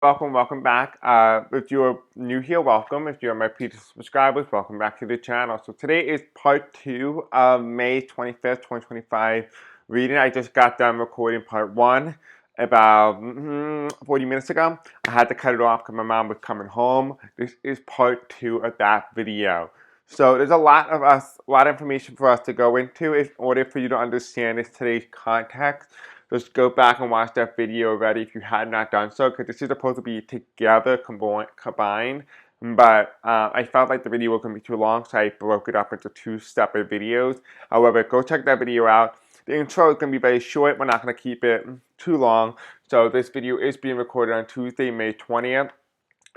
Welcome back. If you're new here, welcome. If you're my previous subscribers, welcome back to the channel. So today is part 2 of May 25th, 2025 reading. I just got done recording part 1 about 40 minutes ago. I had to cut it off because my mom was coming home. This is part 2 of that video. So there's a lot of information for us to go into in order for you to understand today's context. Just go back and watch that video already if you had not done so, because this is supposed to be together, combined. But I felt like the video was going to be too long, so I broke it up into 2 separate videos. However, go check that video out. The intro is going to be very short. We're not going to keep it too long. So this video is being recorded on Tuesday, May 20th.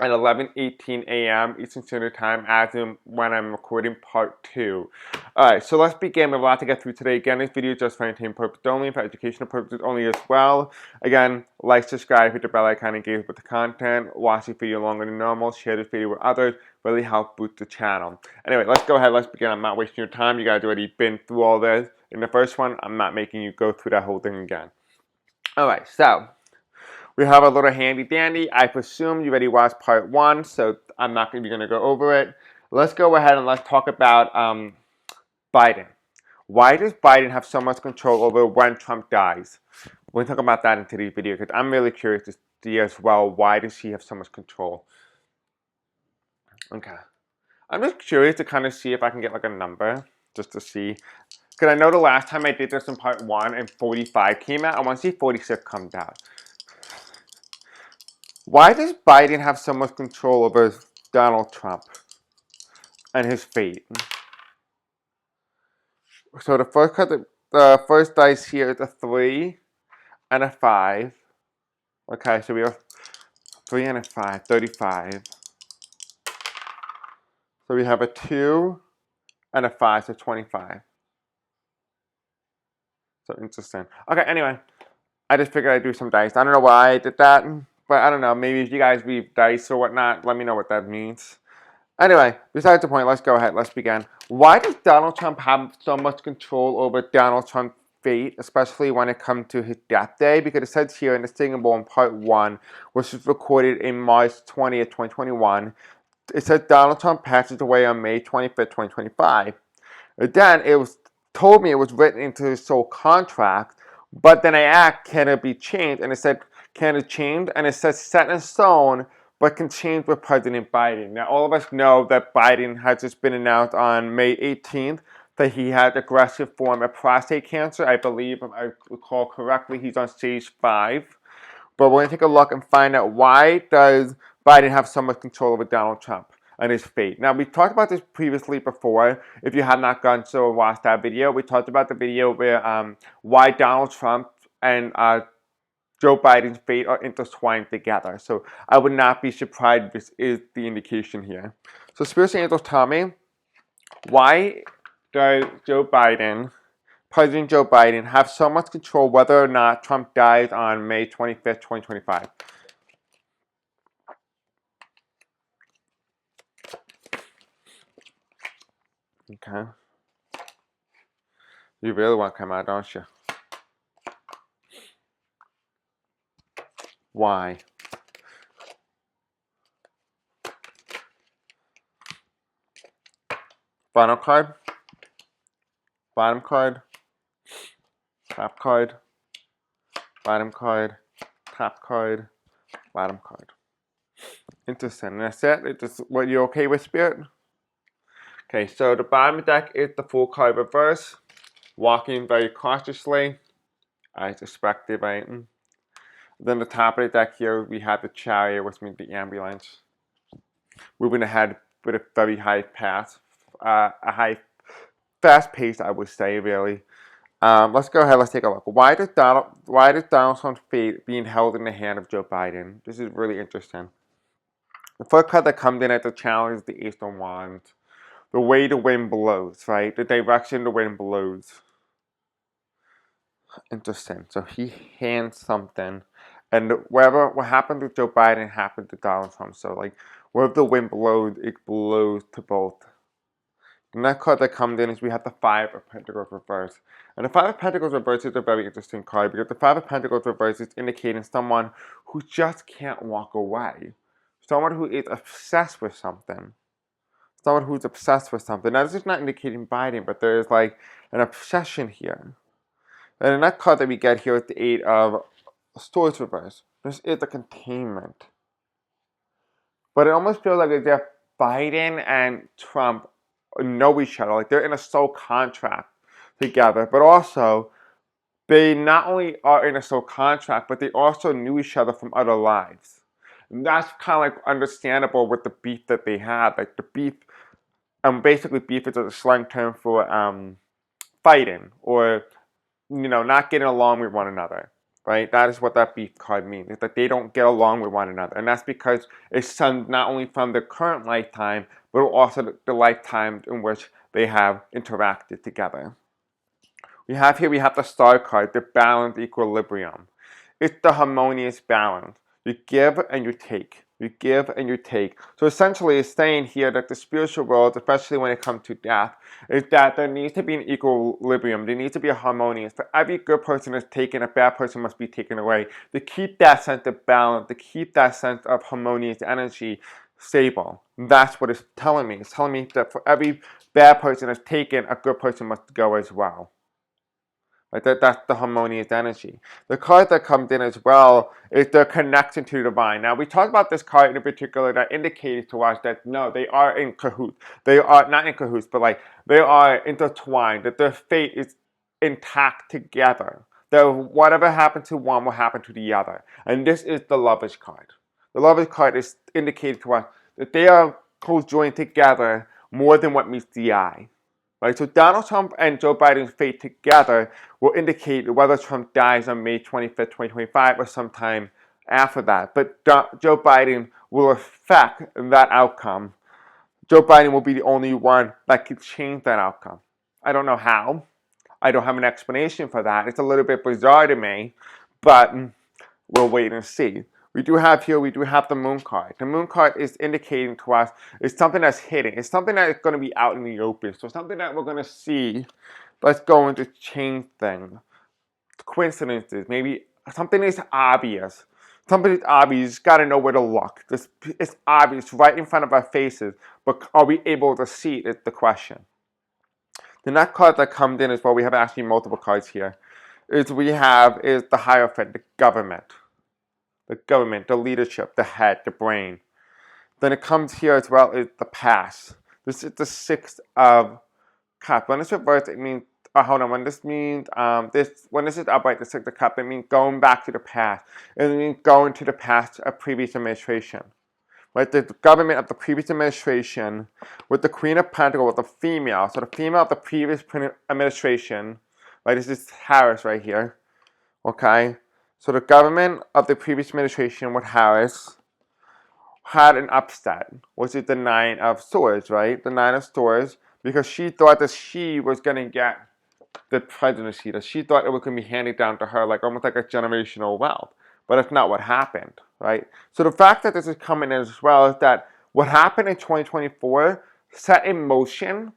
At 11:18 a.m. Eastern Standard Time, as in when I'm recording part 2. Alright, so let's begin. We have a lot to get through today. Again, this video is just for entertainment purposes only, for educational purposes only as well. Again, like, subscribe, hit the bell icon, engage with the content, watch this video longer than normal, share this video with others, really help boost the channel. Anyway, let's go ahead, let's begin. I'm not wasting your time. You guys already been through all this. In the first one, I'm not making you go through that whole thing again. Alright, so we have a little handy dandy. I presume you already watched part 1, so I'm not going to go over it. Let's go ahead and let's talk about Biden. Why does Biden have so much control over when Trump dies? We'll talk about that in today's video because I'm really curious to see as well, why does he have so much control? Okay. I'm just curious to kind of see if I can get like a number, just to see. Because I know the last time I did this in part 1 and 45 came out. I want to see 46 comes out. Why does Biden have so much control over Donald Trump and his fate? So the first dice here is a 3 and a 5. Okay, so we have 3 and a 5, 35. So we have a 2 and a 5, so 25. So interesting. Okay, anyway, I just figured I'd do some dice. I don't know why I did that, but I don't know. Maybe if you guys read dice or whatnot, let me know what that means. Anyway, besides the point, let's go ahead. Let's begin. Why does Donald Trump have so much control over Donald Trump's fate, especially when it comes to his death day? Because it says here in the Singable in part 1, which was recorded in March 20th, 2021, it says Donald Trump passes away on May 25th, 2025. Then it was told me it was written into his sole contract, but then I asked, can it be changed? And it said, can it change? And it says set in stone, but can change with President Biden. Now, all of us know that Biden has just been announced on May 18th that he had aggressive form of prostate cancer. I believe, if I recall correctly, he's on stage 5. But we're going to take a look and find out, why does Biden have so much control over Donald Trump and his fate? Now, we talked about this previously before. If you have not gone so watch that video, we talked about the video where why Donald Trump and Joe Biden's fate are intertwined together. So I would not be surprised if this is the indication here. So spiritual angels tell me, why does President Joe Biden have so much control whether or not Trump dies on May 25th, 2025? Okay. You really want to come out, don't you? Why? Final card, bottom card, top card, bottom card, top card, bottom card. Interesting. That's it? What, you okay with, Spirit? Okay, so the bottom of the deck is the full card reverse. Walking very cautiously, as expected, right? Then the top of the deck here, we have the chariot, which means the ambulance. Moving ahead with a very high pass, fast pace, I would say, really. Let's go ahead. Let's take a look. Why does Donald Trump's fate being held in the hand of Joe Biden? This is really interesting. The first card that comes in at the challenge is the Ace of Wands. The way the wind blows, right? The direction the wind blows. Interesting. So he hands something, and what happened to Joe Biden happened to Donald Trump. So like, wherever the wind blows, it blows to both The next card that comes in is we have the Five of Pentacles reversed. And the Five of Pentacles reversed is a very interesting card because the Five of Pentacles reversed is indicating someone who just can't walk away. Someone who is obsessed with something. Someone who's obsessed with something. Now, this is not indicating Biden, but there is like an obsession here. And the next card that we get here is the Eight of Swords reversed. This is a containment. But it almost feels like if Biden and Trump know each other, like they're in a soul contract together, but also they not only are in a soul contract, but they also knew each other from other lives. And that's kind of like understandable with the beef that they had. Like the beef, basically beef is a slang term for fighting or, not getting along with one another. Right? That is what that beef card means. It's that they don't get along with one another. And that's because it stems not only from their current lifetime, but also the lifetime in which they have interacted together. We have the Star card, the balanced equilibrium. It's the harmonious balance. You give and you take. You give and you take. So essentially it's saying here that the spiritual world, especially when it comes to death, is that there needs to be an equilibrium. There needs to be a harmonious. For every good person is taken, a bad person must be taken away. To keep that sense of balance, to keep that sense of harmonious energy stable. That's what it's telling me. It's telling me that for every bad person is taken, a good person must go as well. Like that's the harmonious energy. The card that comes in as well is the connection to the divine. Now, we talked about this card in particular that indicated to us that no, they are in cahoots. They are not in cahoots, but like they are intertwined, that their fate is intact together. That whatever happened to one will happen to the other. And this is the Lovers card. The Lovers card is indicated to us that they are co-joined together more than what meets the eye. Right, so Donald Trump and Joe Biden's fate together will indicate whether Trump dies on May 25th, 2025 or sometime after that. But Joe Biden will affect that outcome. Joe Biden will be the only one that can change that outcome. I don't know how. I don't have an explanation for that. It's a little bit bizarre to me, but we'll wait and see. We do have the Moon card. The Moon card is indicating to us it's something that's hidden. It's something that is going to be out in the open. So something that we're going to see that's going to change things. Coincidences, maybe something is obvious. Something is obvious. You just got to know where to look. It's obvious right in front of our faces, but are we able to see it is the question. The next card that comes in is we have actually multiple cards here. Is the Hierophant, the government. The government, the leadership, the head, the brain. Then it comes here as well is the past. This is the Six of Cups. When it's reversed, it means, hold on, when this means, when this is upright, the Six of Cups, it means going back to the past. It means going to the past of previous administration. Right, the government of the previous administration with the Queen of Pentacles, with the female. So the female of the previous administration, right, this is Harris right here, okay? So the government of the previous administration with Harris had an upset, which is the Nine of Swords, right? The Nine of Swords, because she thought that she was going to get the presidency, that she thought it was going to be handed down to her, like almost like a generational wealth. But that's not what happened, right? So the fact that this is coming in as well is that what happened in 2024 set in motion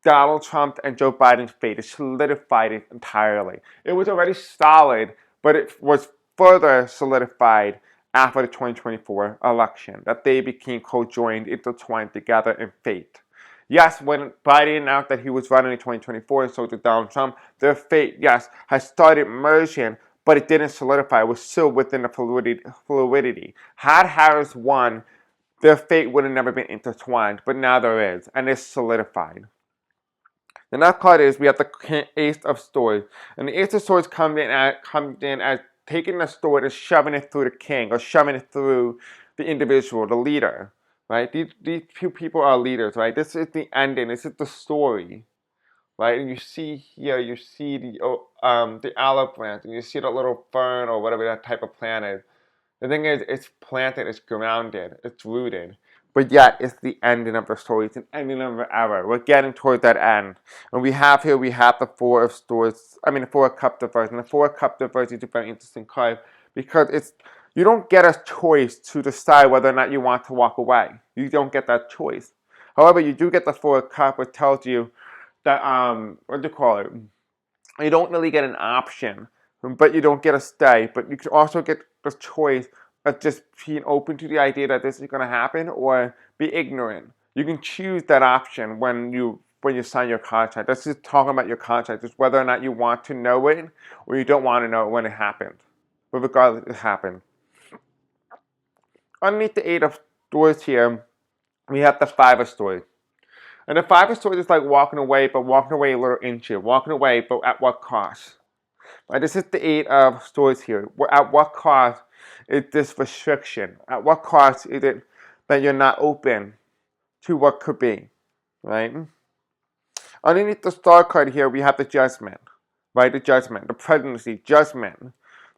Donald Trump and Joe Biden's fate. It solidified it entirely. It was already solid, but it was further solidified after the 2024 election, that they became co-joined, intertwined together in fate. Yes, when Biden announced that he was running in 2024 and so did Donald Trump, their fate, yes, has started merging, but it didn't solidify. It was still within the fluidity. Had Harris won, their fate would have never been intertwined, but now there is, and it's solidified. The next card is we have the Ace of Swords. And the Ace of Swords comes in as taking the sword and shoving it through the king or shoving it through the individual, the leader. Right? These two people are leaders, right? This is the ending. This is the story. Right? And you see here, you see the olive branch, and you see the little fern or whatever that type of plant is. The thing is, it's planted, it's grounded, it's rooted. But yet, it's the ending of the story. It's an ending of an era. We're getting toward that end. And we have the Four of Swords, the Four of Cups reversed. And the Four of Cups reversed is a very interesting card because you don't get a choice to decide whether or not you want to walk away. You don't get that choice. However, you do get the Four of Cups, which tells you that, what do you call it? You don't really get an option, but you don't get a stay. But you can also get the choice of just being open to the idea that this is going to happen or be ignorant. You can choose that option when you sign your contract. That's just talking about your contract. It's whether or not you want to know it or you don't want to know it when it happened. But regardless, it happened. Underneath the Eight of Swords here, we have the Five of Swords. And the Five of Swords is like walking away, but walking away a little inch here. Walking away, but at what cost? Right, this is the Eight of Swords here. At what cost is this restriction? At what cost is it that you're not open to what could be? Right? Underneath the Star card here, we have the Judgment. Right? The Judgment. The Presidency. Judgment.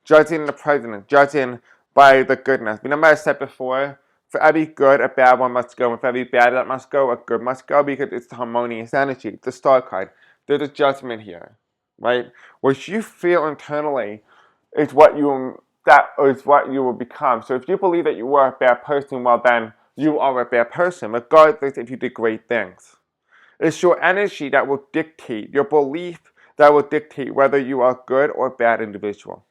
Judging the President. Judging by the goodness. Remember I said before, for every good, a bad one must go. And for every bad that must go, a good must go, because it's the harmonious energy. The Star card. There's a judgment here. Right? What you feel internally is what you will become. So if you believe that you are a bad person, well then you are a bad person, regardless if you did great things. It's your energy that will dictate, your belief that will dictate whether you are a good or bad individual.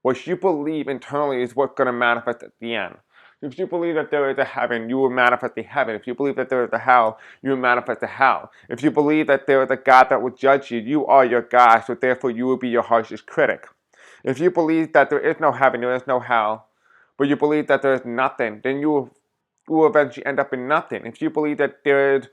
What you believe internally is what's going to manifest at the end. If you believe that there is a heaven, you will manifest the heaven. If you believe that there is a hell, you will manifest the hell. If you believe that there is a God that will judge you, you are your God, so therefore you will be your harshest critic. If you believe that there is no heaven, there is no hell, but you believe that there is nothing, then you will eventually end up in nothing. If you believe that there is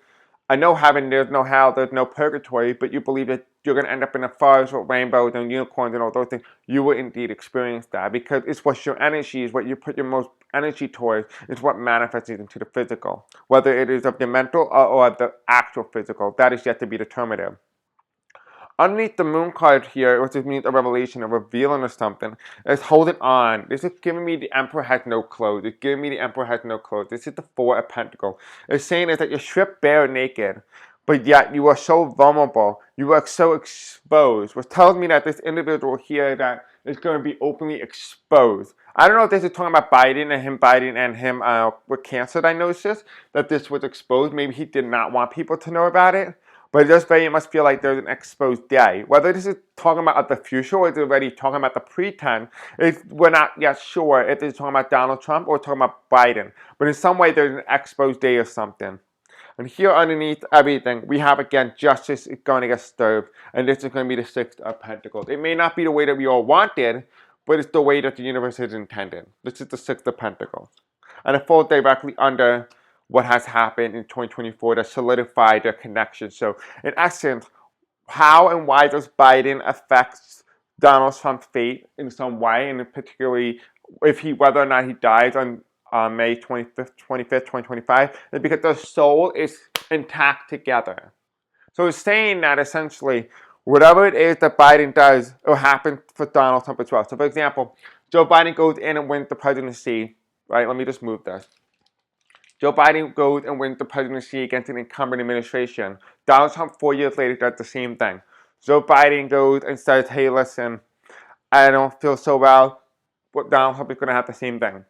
no heaven, there's no hell, there's no purgatory, but you believe that you're going to end up in a forest with rainbows and unicorns and all those things, you will indeed experience that, because it's what your energy is, what you put your most energy towards, is what manifests into the physical. Whether it is of the mental or of the actual physical, that is yet to be determined. Underneath the Moon card here, which means a revelation, a revealing of something, is holding on. This is giving me the Emperor has no clothes. It's giving me the Emperor has no clothes. This is the Four of Pentacles. It's saying is that you're stripped bare naked, but yet you are so vulnerable. You are so exposed, which tells me that this individual here that is going to be openly exposed. I don't know if this is talking about Biden and him with cancer diagnosis, that this was exposed. Maybe he did not want people to know about it. But it does very much feel like there's an exposed day. Whether this is talking about the future or it's already talking about the pretend, we're not yet sure if it's talking about Donald Trump or talking about Biden. But in some way, there's an exposed day or something. And here underneath everything, we have, again, justice is going to get disturbed. And this is going to be the Six of Pentacles. It may not be the way that we all wanted, but it's the way that the universe is intended. This is the Six of Pentacles. And it falls directly under what has happened in 2024 that solidified their connection. So in essence, how and why does Biden affect Donald Trump's fate in some way, and particularly whether or not he dies on May 25th, 2025, is because their soul is intact together. So it's saying that essentially whatever it is that Biden does, it will happen for Donald Trump as well. So for example, Joe Biden goes in and wins the presidency, right? Let me just move this. Joe Biden goes and wins the presidency against an incumbent administration. Donald Trump 4 years later does the same thing. Joe Biden goes and says, hey, listen, I don't feel so well, but Donald Trump is going to have the same thing.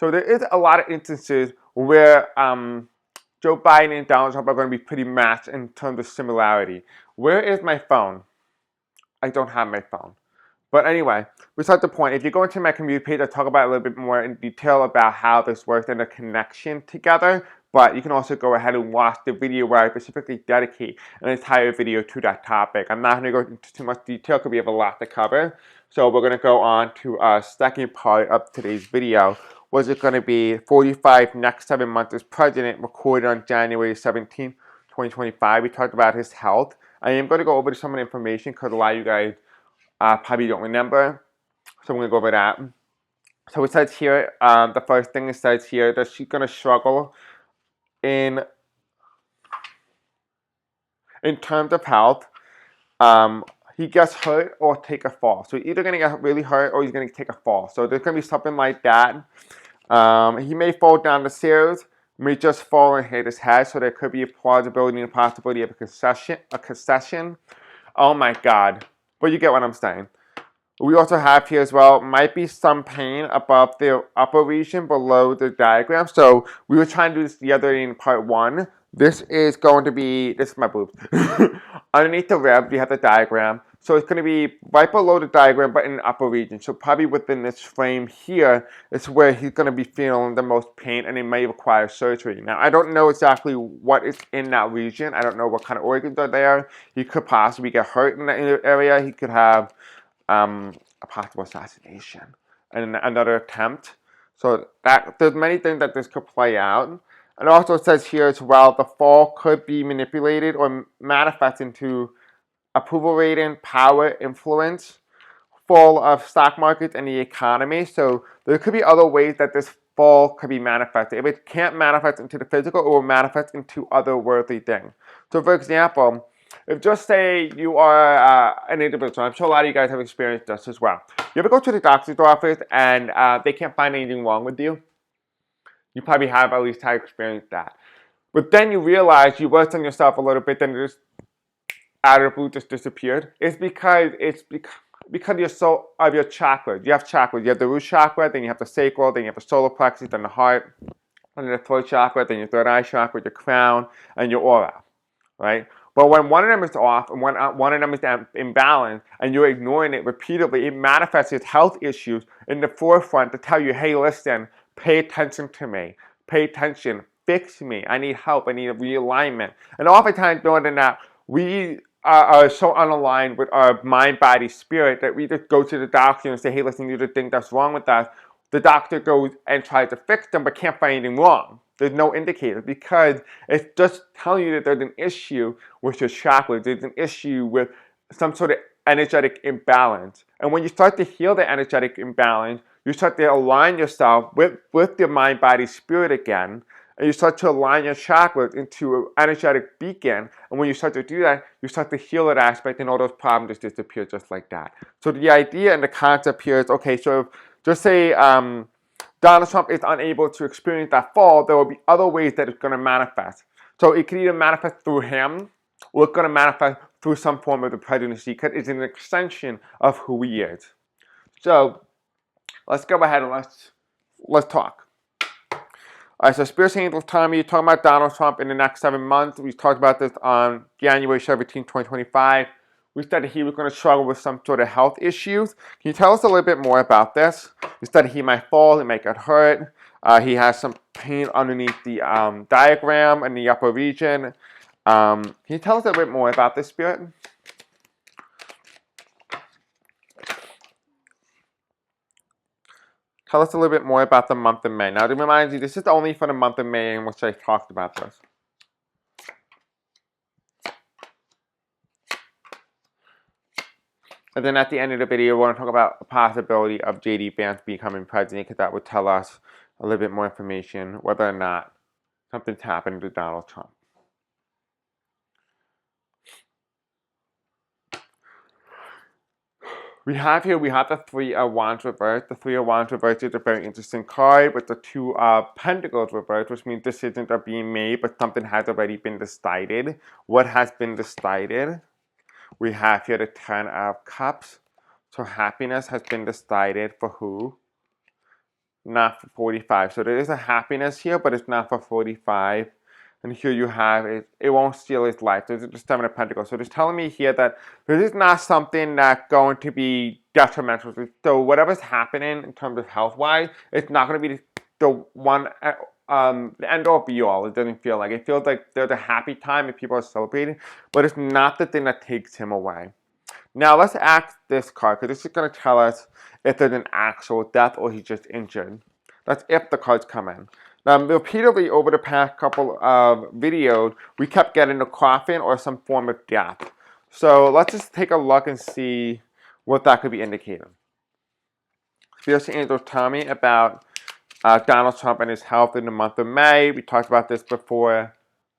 So there is a lot of instances where Joe Biden and Donald Trump are going to be pretty matched in terms of similarity. Where is my phone? I don't have my phone. But anyway, besides the point, if you go into my community page, I talk about a little bit more in detail about how this works and the connection together. But you can also go ahead and watch the video where I specifically dedicate an entire video to that topic. I'm not going to go into too much detail because we have a lot to cover. So we're going to go on to our second part of today's video. Was it going to be 45 next 7 months as president, recorded on January 17, 2025. We talked about his health. I am going to go over some of the information because a lot of you guys probably don't remember, so I'm going to go over that. So it says here, the first thing it says here, that she's going to struggle in terms of health. He gets hurt or take a fall. So he's either going to get really hurt or he's going to take a fall. So there's going to be something like that. He may fall down the stairs, may just fall and hit his head, so there could be a plausibility and possibility of a concussion. Oh my God. But you get what I'm saying. We also have here as well, might be some pain above the upper region below the diagram. So we were trying to do this the other day in part 1. This is going to be, this is my boobs. Underneath the rib, you have the diagram. So it's going to be right below the diagram, but in the upper region. So probably within this frame here is where he's going to be feeling the most pain, and he may require surgery. Now, I don't know exactly what is in that region. I don't know what kind of organs are there. He could possibly get hurt in that area. He could have a possible assassination and another attempt. So that there's many things that this could play out. And also it says here as well, the fall could be manipulated or manifest into approval rating, power, influence, fall of stock markets and the economy. So there could be other ways that this fall could be manifested. If it can't manifest into the physical, it will manifest into other worldly things. So for example, if just say you are an individual, I'm sure a lot of you guys have experienced this as well. You ever go to the doctor's office and they can't find anything wrong with you? You probably have at least had experienced that. But then you realize you worked on yourself a little bit, then it just out of the blue just disappeared. It's because you're so of your chakras. You have chakras. You have the root chakra, then you have the sacral, then you have the solar plexus, then the heart, and the throat chakra, then your third eye chakra, your crown, and your aura, right? But when one of them is off and one of them is imbalanced and you're ignoring it repeatedly, it manifests as health issues in the forefront to tell you, hey, listen, pay attention to me. Pay attention. Fix me. I need help. I need a realignment. And oftentimes, more than that, we are so unaligned with our mind, body, spirit that we just go to the doctor and say, hey, listen, you just think that's wrong with us. The doctor goes and tries to fix them but can't find anything wrong. There's no indicator because it's just telling you that there's an issue with your chakras. There's an issue with some sort of energetic imbalance. And when you start to heal the energetic imbalance, you start to align yourself with your mind, body, spirit again. And you start to align your chakras into an energetic beacon. And when you start to do that, you start to heal that aspect and all those problems just disappear just like that. So the idea and the concept here is, okay, so just say Donald Trump is unable to experience that fall, there will be other ways that it's going to manifest. So it can either manifest through him, or it's going to manifest through some form of the presidency, because it's an extension of who he is. So let's go ahead and let's talk. All right, so Spirit Angels Tommy, you're talking about Donald Trump in the next 7 months. We talked about this on January 17, 2025. We said that he was going to struggle with some sort of health issues. Can you tell us a little bit more about this? We said he might fall, he might get hurt. He has some pain underneath the diagram in the upper region. Can you tell us a bit more about this, Spirit? Tell us a little bit more about the month of May. Now, to remind you, this is only for the month of May in which I talked about this. And then at the end of the video, we're going to talk about the possibility of J.D. Vance becoming president, because that would tell us a little bit more information whether or not something's happened to Donald Trump. We have the Three of Wands reversed. The Three of Wands reversed is a very interesting card with the Two of Pentacles reversed, which means decisions are being made, but something has already been decided. What has been decided? We have here the Ten of Cups. So happiness has been decided for who? Not for 45. So there is a happiness here, but it's not for 45. And here you have it won't steal his life. This is the Seven of Pentacles. So it's telling me here that this is not something that's going to be detrimental. So whatever's happening in terms of health-wise, it's not going to be the one, the end all be all. It doesn't feel like. It feels like there's a happy time and people are celebrating, but it's not the thing that takes him away. Now let's ask this card, because this is going to tell us if there's an actual death or he's just injured. That's if the cards come in. Now, repeatedly over the past couple of videos, we kept getting a coffin or some form of death. So let's just take a look and see what that could be indicating. Spirit Angels tell me about Donald Trump and his health in the month of May. We talked about this before.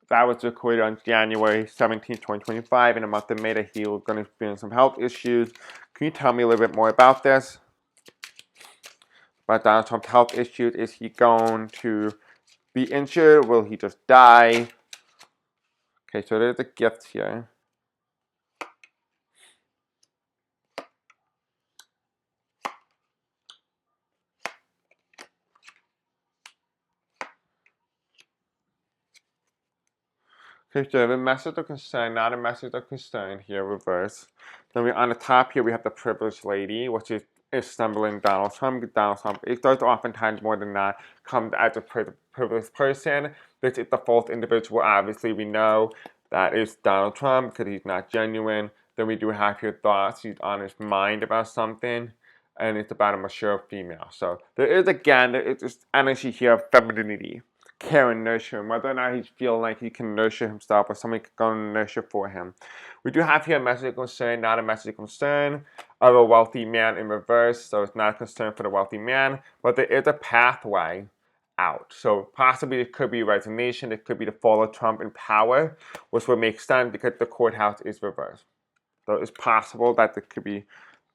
That was recorded on January 17, 2025. In the month of May, that he was going to experience some health issues. Can you tell me a little bit more about this? About Donald Trump's health issues. Is he going to be injured? Will he just die? Okay, so there's a gift here. Okay, so the message of concern, not a message of concern here, reverse. Then on the top here, we have the privileged lady, which is stumbling Donald Trump. Donald Trump, it does oftentimes more than not come as a privileged person. This is the false individual. Obviously, we know that is Donald Trump because he's not genuine. Then we do have here thoughts. He's on his mind about something. And it's about a mature female. So there is, again, there is this energy here of femininity. Care and nurture him, whether or not he's feeling like he can nurture himself or somebody can go and nurture for him. We do have here a message of concern, not a message of concern of a wealthy man in reverse, so it's not a concern for the wealthy man, but there is a pathway out. So possibly it could be resignation, it could be the fall of Trump in power, which would make sense because the courthouse is reversed. So it's possible that there could be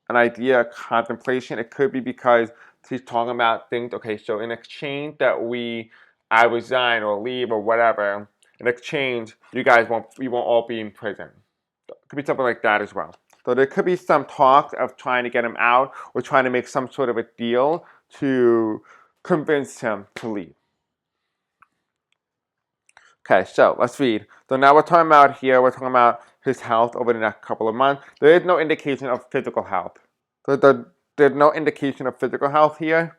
an idea, a contemplation. It could be because he's talking about things, okay, so in exchange that I resign or leave or whatever, in exchange, we won't all be in prison. It could be something like that as well. So there could be some talk of trying to get him out or trying to make some sort of a deal to convince him to leave. Okay, so let's read. So now we're talking about his health over the next couple of months. There is no indication of physical health. There's no indication of physical health here.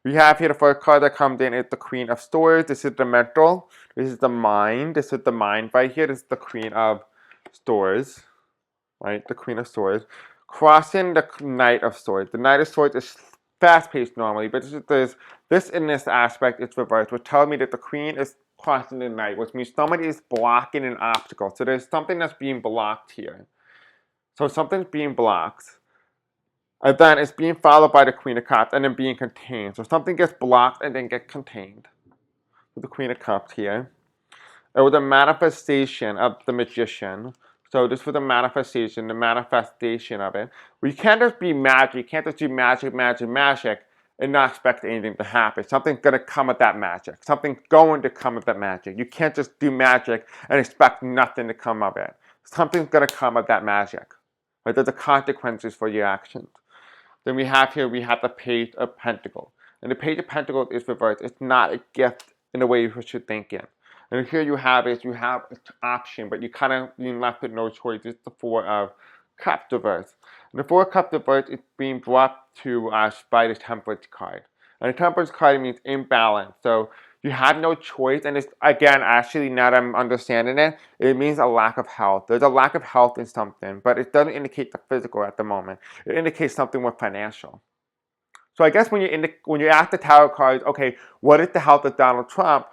We have here the first card that comes in is the Queen of Swords. This is the mental. This is the mind. This is the mind right here. This is the Queen of Swords. Right? The Queen of Swords. Crossing the Knight of Swords. The Knight of Swords is fast-paced normally, but this in this aspect is reversed, which tells me that the Queen is crossing the Knight, which means somebody is blocking an obstacle. So there's something that's being blocked here. So something's being blocked. And then it's being followed by the Queen of Cups and then being contained. So something gets blocked and then gets contained. With the Queen of Cups here. It was a manifestation of the Magician. So this was a manifestation, the manifestation of it. We can't just be magic. You can't just do magic, and not expect anything to happen. Something's going to come with that magic. Something's going to come with that magic. You can't just do magic and expect nothing to come of it. Something's going to come of that magic. Right? There's the consequences for your actions. Then we have the Page of Pentacles. And the Page of Pentacles is reversed. It's not a gift in the way you should think it. And here you have an option, but you're left with no choice. It's the Four of Cups reversed. And the Four of Cups reversed is being brought to us by the Temperance card. And the Temperance card means imbalance. So you have no choice, and it's, again, actually, now that I'm understanding it, it means a lack of health. There's a lack of health in something, but it doesn't indicate the physical at the moment. It indicates something more financial. So I guess when you ask the tarot cards, okay, what is the health of Donald Trump?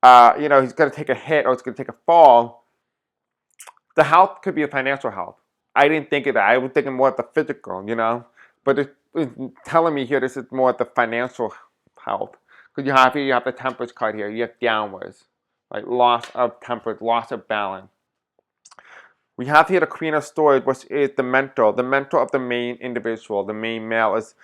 He's going to take a hit or he's going to take a fall. The health could be a financial health. I didn't think of that. I was thinking more of the physical, But it's telling me here this is more of the financial health. Because you have the Temperance card here. You have downwards, right? Loss of temperance, loss of balance. We have here the Queen of Swords, which is the mentor of the main individual, the main male is,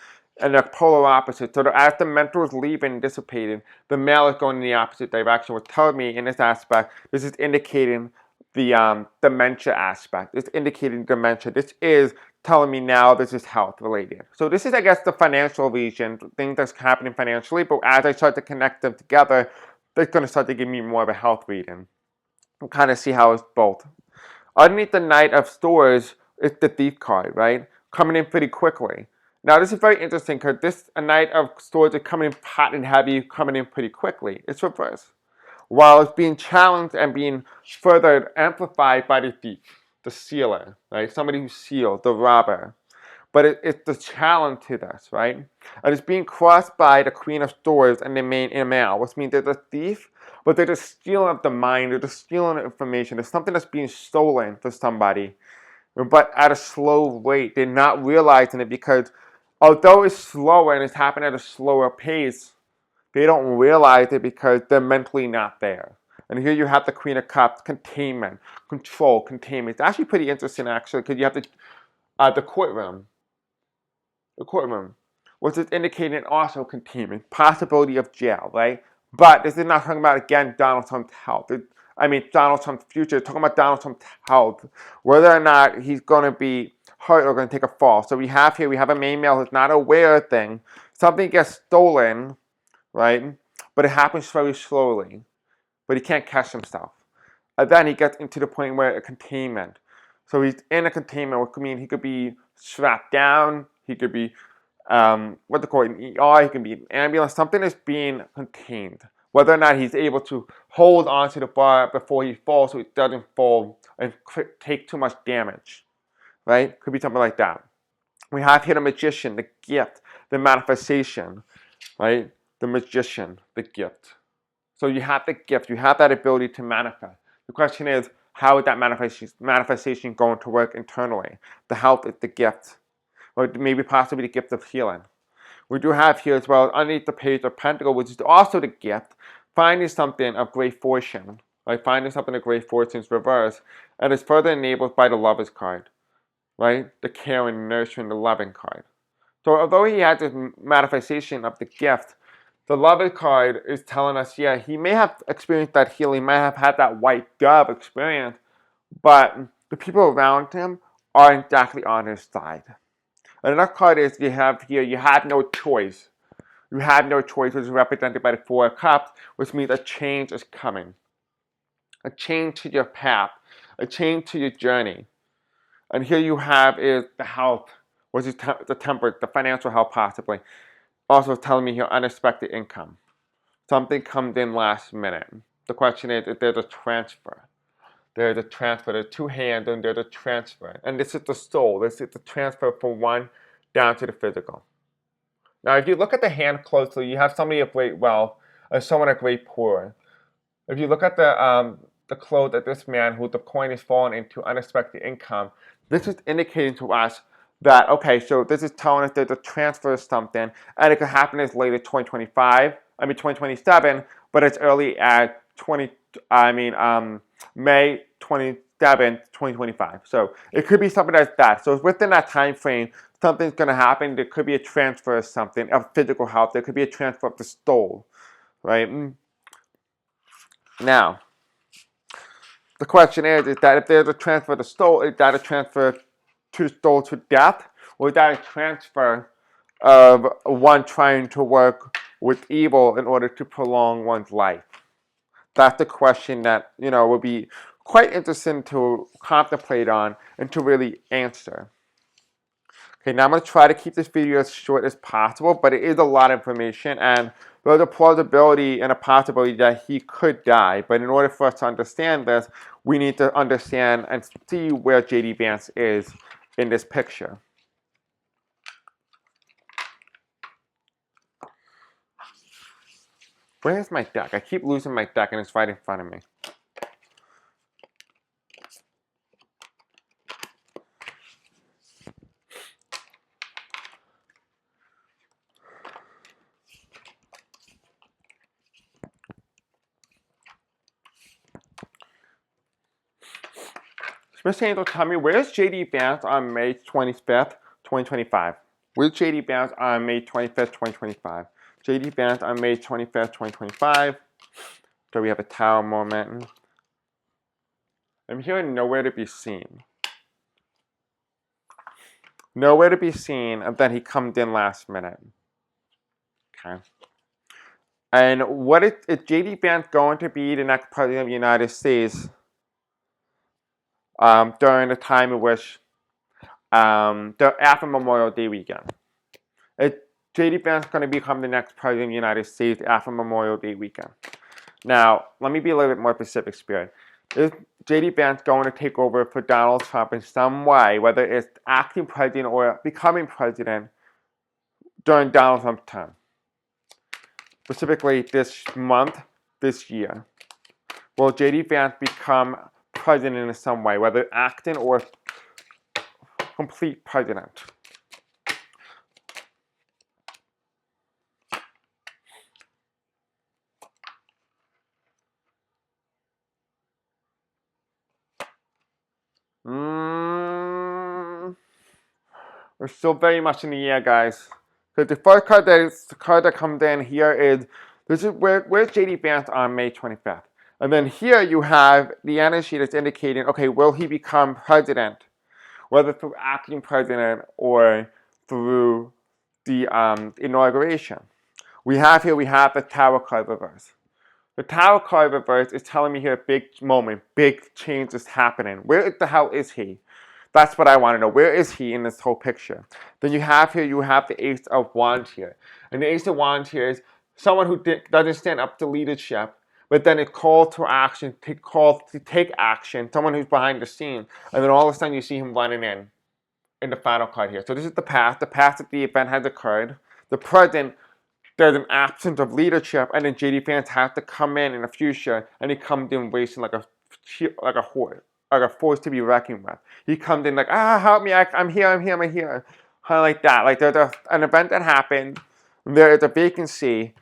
and the polar opposite. So as the mentor is leaving and dissipating, the male is going in the opposite direction, which tells me in this aspect, this is indicating the dementia aspect. It's indicating dementia. This is telling me now this is health related. So this is, I guess, the financial region, things that's happening financially, but as I start to connect them together, they're going to start to give me more of a health reading. And kind of see how it's both. Underneath the Knight of Swords is the Thief card, right? Coming in pretty quickly. Now this is very interesting because this Knight of Swords is coming in hot and heavy, coming in pretty quickly. It's reversed. While it's being challenged and being further amplified by the thief, the sealer, right? Somebody who sealed, the robber. But it's the challenge to this, right? And it's being crossed by the Queen of Swords and the main male, which means there's a thief, but they're just stealing of the mind, they're just stealing information. There's something that's being stolen for somebody, but at a slow rate. They're not realizing it because although it's slower and it's happening at a slower pace, they don't realize it because they're mentally not there. And here you have the Queen of Cups, containment, control, containment. It's actually pretty interesting, actually, because you have the courtroom. The courtroom, which is indicating also containment, possibility of jail, right? But this is not talking about, again, Donald Trump's health. Donald Trump's future. It's talking about Donald Trump's health, whether or not he's going to be hurt or going to take a fall. So we have a main male who's not aware of things. Something gets stolen, right? But it happens very slowly. But he can't catch himself. And then he gets into the point where a containment. So he's in a containment, which could mean he could be strapped down, he could be what they call it, an ER, he can be an ambulance, something is being contained. Whether or not he's able to hold onto the bar before he falls so he doesn't fall and take too much damage, right? Could be something like that. We have here the magician, the gift, the manifestation, right? The magician, the gift. So you have the gift, you have that ability to manifest. The question is, how is that manifestation going to work internally? The health is the gift, or maybe possibly the gift of healing. We do have here as well, underneath the page of Pentacle, which is also the gift, finding something of great fortune, right? Finding something of great fortune's reverse, and it's further enabled by the Lover's card, right? The caring, nurturing, the loving card. So although he had this manifestation of the gift, the Lover's card is telling us, yeah, he may have experienced that healing, may have had that white dove experience, but the people around him aren't exactly on his side. Another card is you have here, you have no choice. You have no choice, which is represented by the Four of Cups, which means a change is coming. A change to your path, a change to your journey. And here you have is the health, which is the temperance, the financial health possibly. Also telling me here unexpected income. Something comes in last minute. The question is if there's a transfer. There's a transfer. There's two hands and there's a transfer. And this is the soul. This is the transfer from one down to the physical. Now, if you look at the hand closely, you have somebody of great wealth and someone of great poor. If you look at the clothes of this man who the coin is falling into unexpected income, this is indicating to us that, okay, so this is telling us there's a transfer of something, and it could happen as late as 2027, but as early as May 27th, 2025. So it could be something like that. So within that time frame, something's going to happen. There could be a transfer of something, of physical health. There could be a transfer of the soul, right? Now, the question is that if there's a transfer of the soul, is that a transfer to the soul to death? Or is that a transfer of one trying to work with evil in order to prolong one's life? That's the question that, would be quite interesting to contemplate on and to really answer. Okay, now I'm going to try to keep this video as short as possible, but it is a lot of information, and there's a plausibility and a possibility that he could die. But in order for us to understand this, we need to understand and see where J.D. Vance is in this picture. Where's my deck? I keep losing my deck, and it's right in front of me. Miss Angel, tell me, where's J.D. Vance on May 25th, 2025? Where's J.D. Vance on May 25th, 2025? J.D. Vance on May 25th, 2025. So we have a tower moment. I'm hearing nowhere to be seen. Nowhere to be seen, and then he comes in last minute. Okay. And what is J.D. Vance going to be the next president of the United States during the time in which after Memorial Day weekend? Is J.D. Vance going to become the next president of the United States after Memorial Day weekend? Now, let me be a little bit more specific, Spirit. Is J.D. Vance going to take over for Donald Trump in some way, whether it's acting president or becoming president during Donald Trump's term? Specifically this month, this year. Will J.D. Vance become president in some way, whether acting or complete president? We're still very much in the air, guys. Because the first card that comes in here is, this is where's J.D. Vance on May 25th? And then here you have the energy that's indicating, okay, will he become president? Whether through acting president or through the inauguration. We have the Tower card reverse. The Tower card reverse is telling me here a big moment, big change is happening. Where the hell is he? That's what I want to know. Where is he in this whole picture? Then you have here, you have the Ace of Wands here. And the Ace of Wands here is someone who doesn't stand up to leadership, but then it calls to action, calls to take action, someone who's behind the scene. And then all of a sudden you see him running in the final card here. So this is the past that the event has occurred. The present, there's an absence of leadership, and then JD Vance has to come in the future, and he comes in racing like a horse, like a force to be reckoned with. He comes in like, help me, I'm here, kind of like that. Like there's an event that happened, there is a vacancy,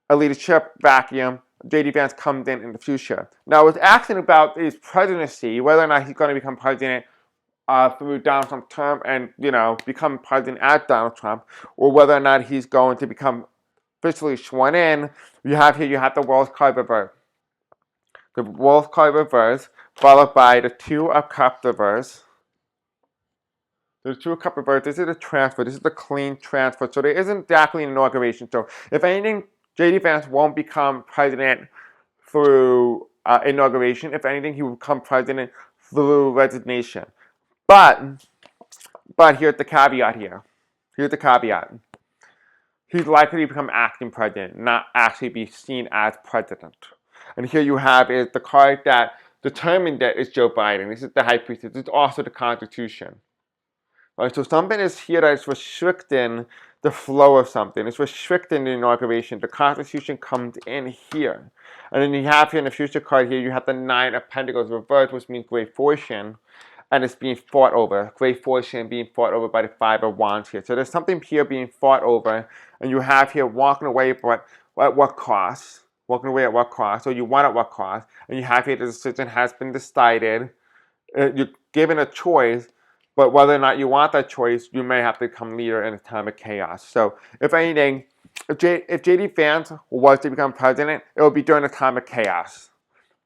a leadership vacuum. JD Vance comes in the future. Now, what's asking about his presidency, whether or not he's going to become president through Donald Trump's term and, become president as Donald Trump, or whether or not he's going to become officially sworn in. You have the World card reverse. The World card reverse, followed by the Two of Cups reverse. The Two of Cups reverse, this is a transfer. This is the clean transfer. So there isn't exactly an inauguration. So if anything, J.D. Vance won't become president through inauguration. If anything, he will become president through resignation. But here's the caveat here. Here's the caveat. He's likely to become acting president, not actually be seen as president. And here you have is the card that determined that is Joe Biden. This is the High Priestess. This is also the Constitution. Right, so something is here that is restricting the flow of something. It's restricting the inauguration. The Constitution comes in here. And then you have here in the future card here, you have the Nine of Pentacles reversed, which means great fortune. And it's being fought over. Great fortune being fought over by the Five of Wands here. So there's something here being fought over. And you have here walking away, but at what cost? Walking away at what cost? So you want at what cost? And you have here the decision has been decided. You're given a choice. But whether or not you want that choice, you may have to become leader in a time of chaos. So if anything, if J.D. Vance was to become president, it would be during a time of chaos.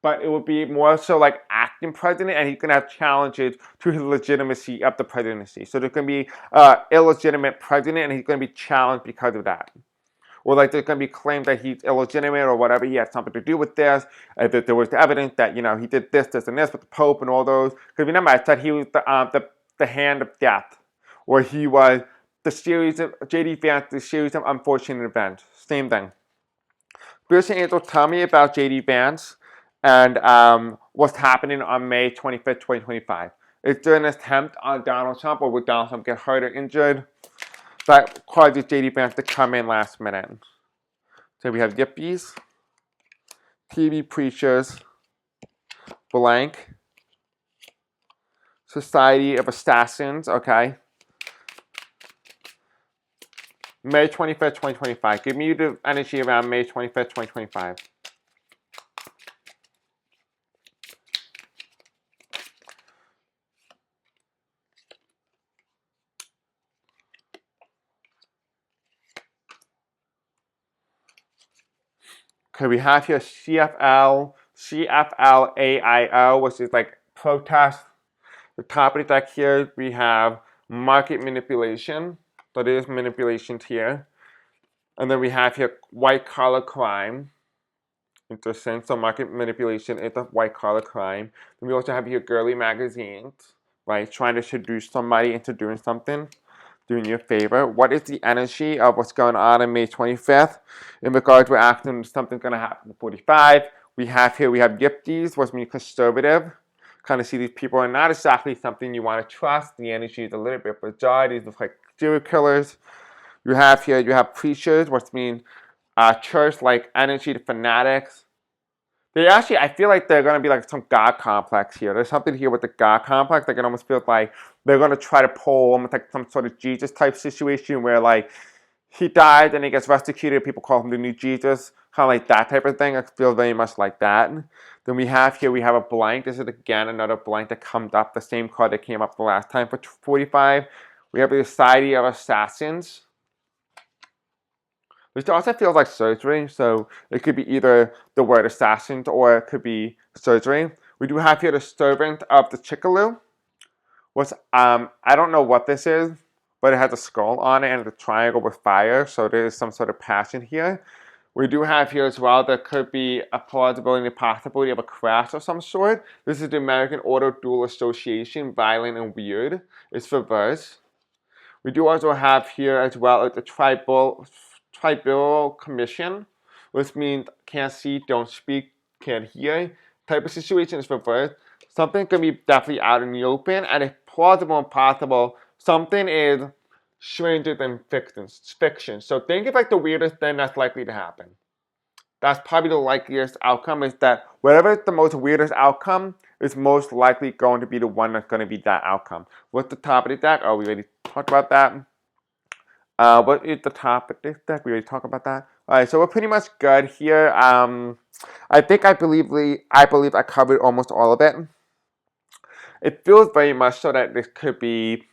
But it would be more so like acting president, and he's going to have challenges to his legitimacy of the presidency. So there's going to be illegitimate president, and he's going to be challenged because of that. Or like there's going to be claims that he's illegitimate or whatever, he had something to do with this, that there was evidence that, he did this, and this with the Pope and all those. Because remember, I said he was the hand of death, or he was the series of J.D. Vance, the series of unfortunate events. Same thing. Spirits and angels, tell me about J.D. Vance and what's happening on May 25th, 2025. Is there an attempt on Donald Trump, or would Donald Trump get hurt or injured? That causes J.D. Vance to come in last minute. So we have yippies, TV preachers, blank, Society of Assassins, okay. May 25th, 2025. Give me the energy around May 25th, 2025. Okay, we have here CFLAIO, which is like protest. The top of the deck here, we have market manipulation. So there's manipulations here. And then we have here white collar crime. Interesting. So market manipulation is a white collar crime. Then we also have here girly magazines, right? Trying to seduce somebody into doing something, doing you a favor. What is the energy of what's going on May 25th? In regards to acting, something's going to happen at 45. We have yippies, which means conservative. Kind of see these people are not exactly something you want to trust. The energy is a little bit bizarre. These look like serial killers. You have preachers, which means church-like energy to fanatics. They actually, I feel like they're going to be like some God complex here. There's something here with the God complex. Like it almost feels like they're going to try to pull almost like some sort of Jesus type situation where like he died and he gets restituted. People call him the new Jesus. Kind of like that type of thing. It feels very much like that. Then we have a blank. This is again another blank that comes up. The same card that came up the last time for 45. We have the Society of Assassins. Which also feels like surgery, so it could be either the word assassins or it could be surgery. We do have here the Servant of the Chickaloo. I don't know what this is, but it has a skull on it and a triangle with fire, so there is some sort of passion here. We do have here as well, there could be a plausibility, possibility of a crash of some sort. This is the American Auto Dual Association, violent and weird. It's reversed. We do also have here as well the tribal commission, which means can't see, don't speak, can't hear. Type of situation is reversed. Something could be definitely out in the open, and if plausible and possible, something is stranger than fiction. So think of like the weirdest thing that's likely to happen. That's probably the likeliest outcome, is that whatever is the most weirdest outcome is most likely going to be the one that's going to be that outcome. What's the top of the deck? Oh, we already talked about that. What is the top of this deck? We already talked about that. Alright, so we're pretty much good here. I believe I covered almost all of it. It feels very much so that this could be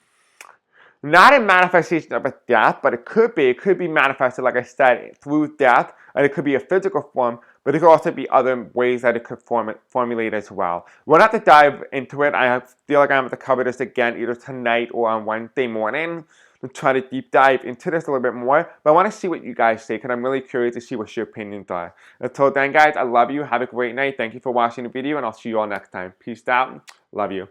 not a manifestation of a death, but it could be manifested, like I said, through death, and it could be a physical form, but it could also be other ways that it could formulate as well. We'll have to dive into it. I feel like I'm going to cover this again either tonight or on Wednesday morning to try to deep dive into this a little bit more, but I want to see what you guys say, because I'm really curious to see what your opinions are. Until then, guys, I love you. Have a great night. Thank you for watching the video, and I'll see you all next time. Peace out. Love you.